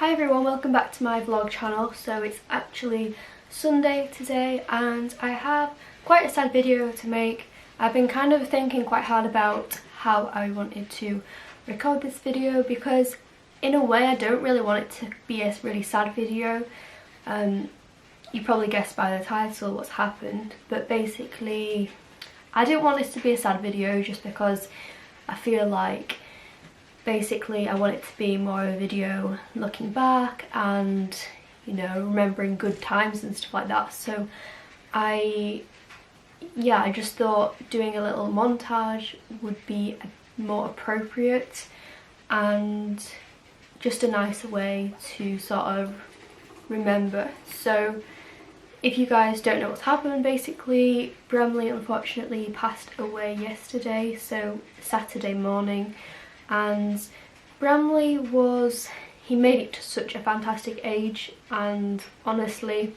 Hi everyone, welcome back to my vlog channel. So it's actually Sunday today and I have quite a sad video to make. I've been kind of thinking quite hard about how I wanted to record this video because in a way I don't really want it to be a really sad video. You probably guessed by the title what's happened, but basically I didn't want this to be a sad video just because I feel like basically I want it to be more of a video looking back and, you know, remembering good times and stuff like that. So I just thought doing a little montage would be more appropriate and just a nicer way to sort of remember. So if you guys don't know what's happened, basically Bramley unfortunately passed away yesterday, so Saturday morning. And Bramley he made it to such a fantastic age, and honestly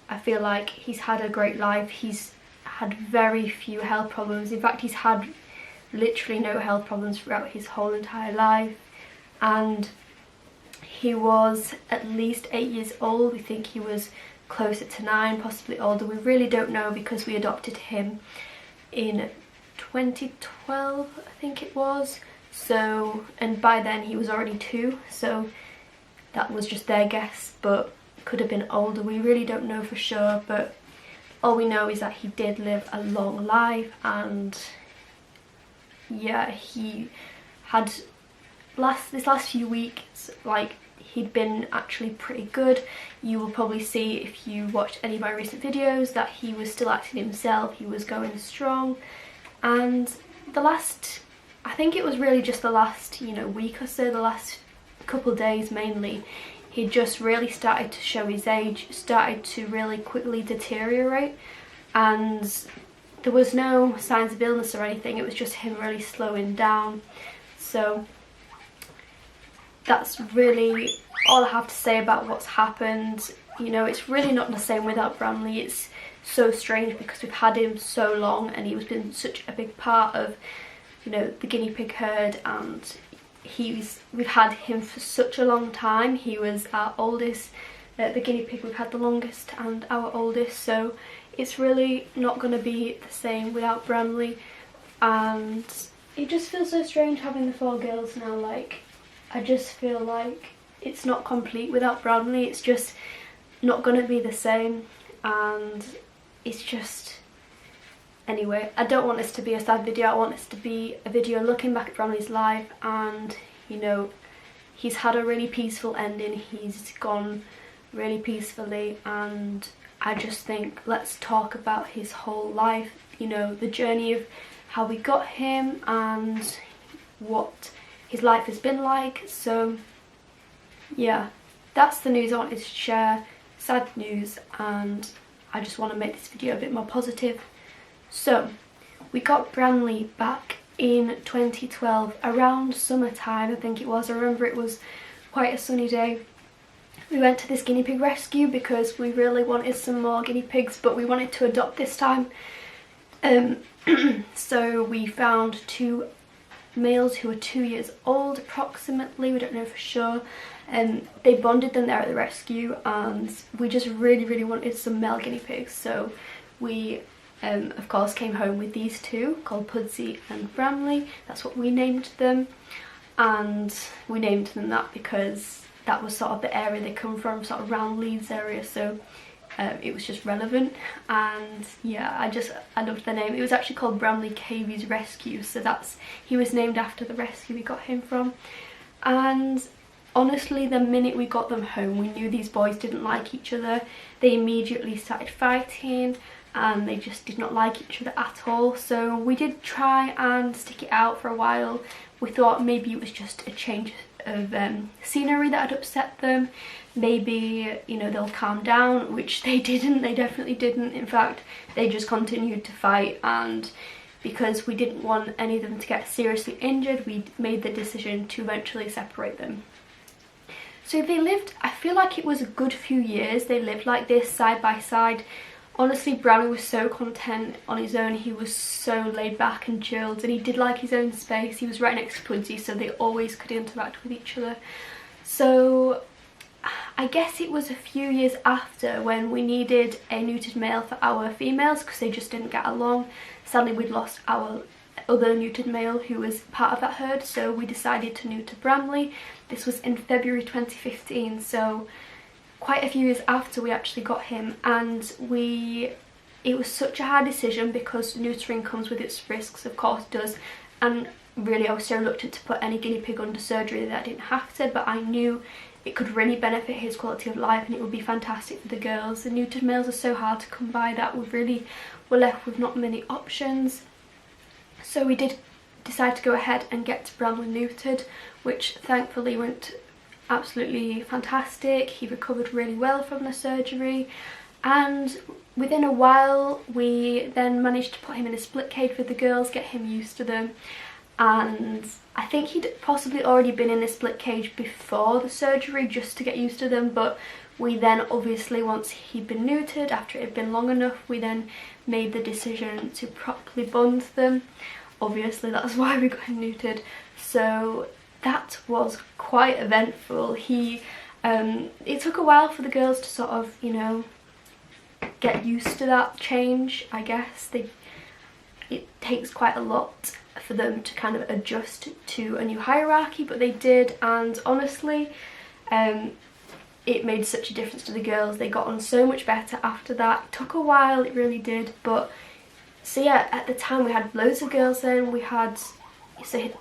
I feel like he's had a great life. He's had very few health problems. In fact, he's had literally no health problems throughout his whole entire life, and he was at least 8 years old. We think he was closer to 9, possibly older. We really don't know because we adopted him in 2012, I think it was. So, and by then he was already 2, so that was just their guess, but could have been older. We really don't know for sure, but all we know is that he did live a long life, and yeah, he had this last few weeks, like, he'd been actually pretty good. You will probably see if you watched any of my recent videos that he was still acting himself. He was going strong, and I think it was really just the last, week or so, the last couple days mainly, he just really started to show his age, started to really quickly deteriorate, and there was no signs of illness or anything. It was just him really slowing down. So that's really all I have to say about what's happened. It's really not the same without Bramley. It's so strange because we've had him so long and he's been such a big part of the guinea pig herd, and we've had him for such a long time. He was our oldest, the guinea pig we've had the longest and our oldest, so it's really not going to be the same without Bramley. And it just feels so strange having the 4 girls now. Like, I just feel like it's not complete without Bramley. It's just not going to be the same, and it's just... Anyway, I don't want this to be a sad video. I want this to be a video looking back at Bramley's life, and he's had a really peaceful ending. He's gone really peacefully, and I just think let's talk about his whole life, the journey of how we got him and what his life has been like. So yeah, that's the news I wanted to share. Sad news, and I just want to make this video a bit more positive. So, we got Bramley back in 2012, around summertime I think it was. I remember it was quite a sunny day. We went to this guinea pig rescue because we really wanted some more guinea pigs, but we wanted to adopt this time. So we found 2 males who were 2 years old approximately, we don't know for sure. They bonded them there at the rescue, and we just really wanted some male guinea pigs. So we of course came home with these 2 called Pudsey and Bramley. That's what we named them, and we named them that because that was sort of the area they come from, sort of round Leeds area, so it was just relevant. And yeah, I loved the name. It was actually called Bramley Cavy's Rescue, so he was named after the rescue we got him from. And honestly, the minute we got them home, we knew these boys didn't like each other. They immediately started fighting, and they just did not like each other at all. So we did try and stick it out for a while. We thought maybe it was just a change of scenery that had upset them. Maybe, they'll calm down, which they didn't. They definitely didn't. In fact, they just continued to fight, and because we didn't want any of them to get seriously injured, we made the decision to eventually separate them. So they lived, I feel like it was a good few years. They lived like this side by side. Honestly, Bramley was so content on his own. He was so laid back and chilled, and he did like his own space. He was right next to Pudsey, so they always could interact with each other. So I guess it was a few years after when we needed a neutered male for our females because they just didn't get along. Sadly, we'd lost our other neutered male who was part of that herd, so we decided to neuter Bramley. This was in February 2015, so quite a few years after we actually got him, and it was such a hard decision because neutering comes with its risks, of course it does, and really I was so reluctant to put any guinea pig under surgery that I didn't have to, but I knew it could really benefit his quality of life and it would be fantastic for the girls. The neutered males are so hard to come by that we were left with not many options. So we did decide to go ahead and get Bramley neutered, which thankfully went absolutely fantastic. He recovered really well from the surgery, and within a while we then managed to put him in a split cage with the girls, get him used to them, and I think he'd possibly already been in a split cage before the surgery just to get used to them, but we then obviously, once he'd been neutered, after it had been long enough, we then made the decision to properly bond them. Obviously that's why we got him neutered. So that was quite eventful. It took a while for the girls to sort of, you know, get used to that change, I guess. It takes quite a lot for them to kind of adjust to a new hierarchy, but they did, and honestly it made such a difference to the girls. They got on so much better after that. It took a while, it really did, but so yeah, at the time we had loads of girls then. We had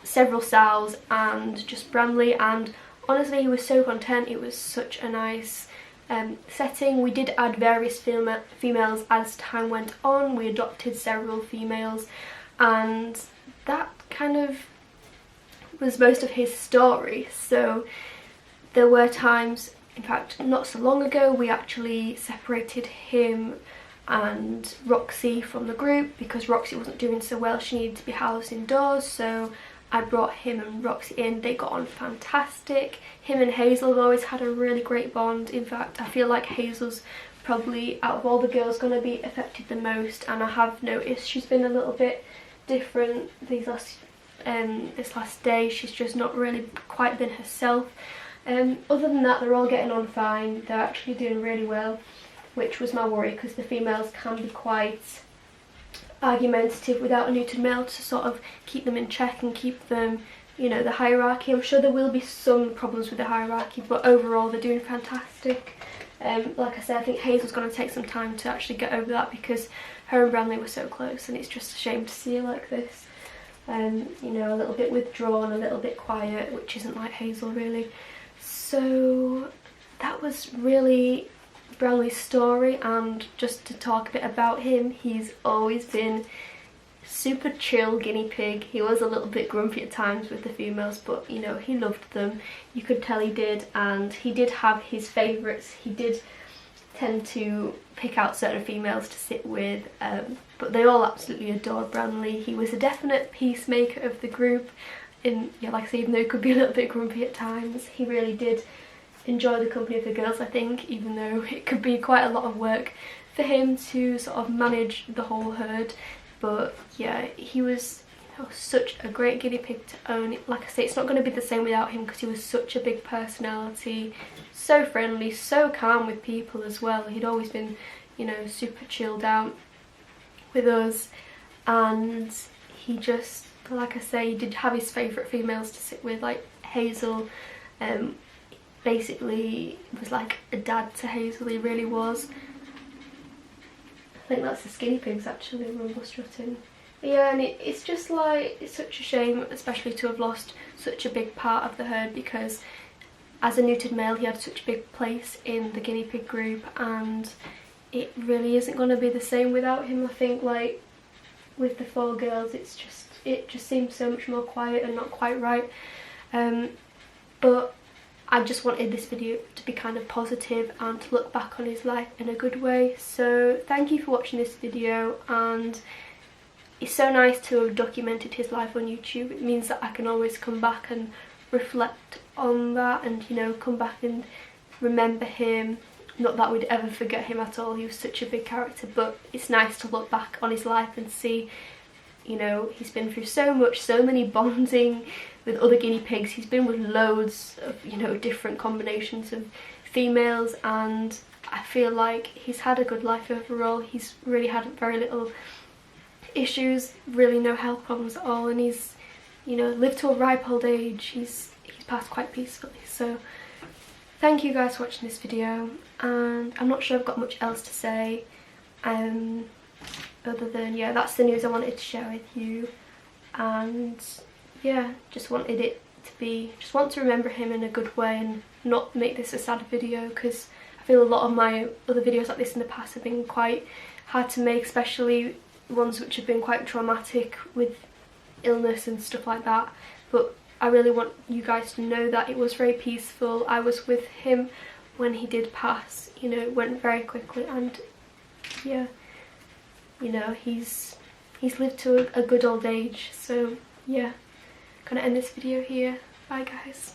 several sows and just Bramley, and honestly he was so content. It was such a nice setting. We did add various females as time went on. We adopted several females, and that kind of was most of his story. So there were times, in fact not so long ago, we actually separated him and Roxy from the group because Roxy wasn't doing so well. She needed to be housed indoors, so I brought him and Roxy in. They got on fantastic. Him and Hazel have always had a really great bond. In fact, I feel like Hazel's probably, out of all the girls, going to be affected the most, and I have noticed she's been a little bit different this last day. She's just not really quite been herself. Other than that, they're all getting on fine. They're actually doing really well, which was my worry because the females can be quite argumentative without a neutered male to sort of keep them in check and keep them, you know, the hierarchy. I'm sure there will be some problems with the hierarchy, but overall they're doing fantastic. Like I said, I think Hazel's going to take some time to actually get over that because her and Bramley were so close, and it's just a shame to see her like this. You know, a little bit withdrawn, a little bit quiet, which isn't like Hazel really. So that was really Bramley's story, and just to talk a bit about him, he's always been super chill guinea pig. He was a little bit grumpy at times with the females, but you know, he loved them. You could tell he did, and he did have his favourites. He did tend to pick out certain females to sit with, but they all absolutely adored Bramley. He was a definite peacemaker of the group, and yeah, like I say, even though he could be a little bit grumpy at times, he really did enjoy the company of the girls, I think, even though it could be quite a lot of work for him to sort of manage the whole herd. But yeah, he was, you know, such a great guinea pig to own. Like I say, it's not going to be the same without him because he was such a big personality, so friendly, so calm with people as well. He'd always been, you know, super chilled out with us, and he just, like I say, he did have his favourite females to sit with, like Hazel. Basically was like a dad to Hazel, he really was. I think that's the skinny pigs actually, rumble strutting. But yeah, and it's just like, it's such a shame, especially to have lost such a big part of the herd, because as a neutered male he had such a big place in the guinea pig group, and it really isn't going to be the same without him. I think, like with the 4 girls, it just seems so much more quiet and not quite right. But I just wanted this video to be kind of positive and to look back on his life in a good way. So thank you for watching this video, and it's so nice to have documented his life on YouTube. It means that I can always come back and reflect on that, and you know, come back and remember him. Not that we'd ever forget him at all, he was such a big character, but it's nice to look back on his life and see You know, he's been through so much, so many bonding with other guinea pigs. He's been with loads of, you know, different combinations of females, and I feel like he's had a good life overall. He's really had very little issues, really no health problems at all, and he's, you know, lived to a ripe old age. He's passed quite peacefully. So thank you guys for watching this video, and I'm not sure I've got much else to say other than, yeah, that's the news I wanted to share with you. And yeah, just want to remember him in a good way and not make this a sad video, because I feel a lot of my other videos like this in the past have been quite hard to make, especially ones which have been quite traumatic with illness and stuff like that. But I really want you guys to know that it was very peaceful. I was with him when he did pass, you know, it went very quickly, and yeah, you know, he's lived to a good old age. So yeah, gonna end this video here. Bye guys.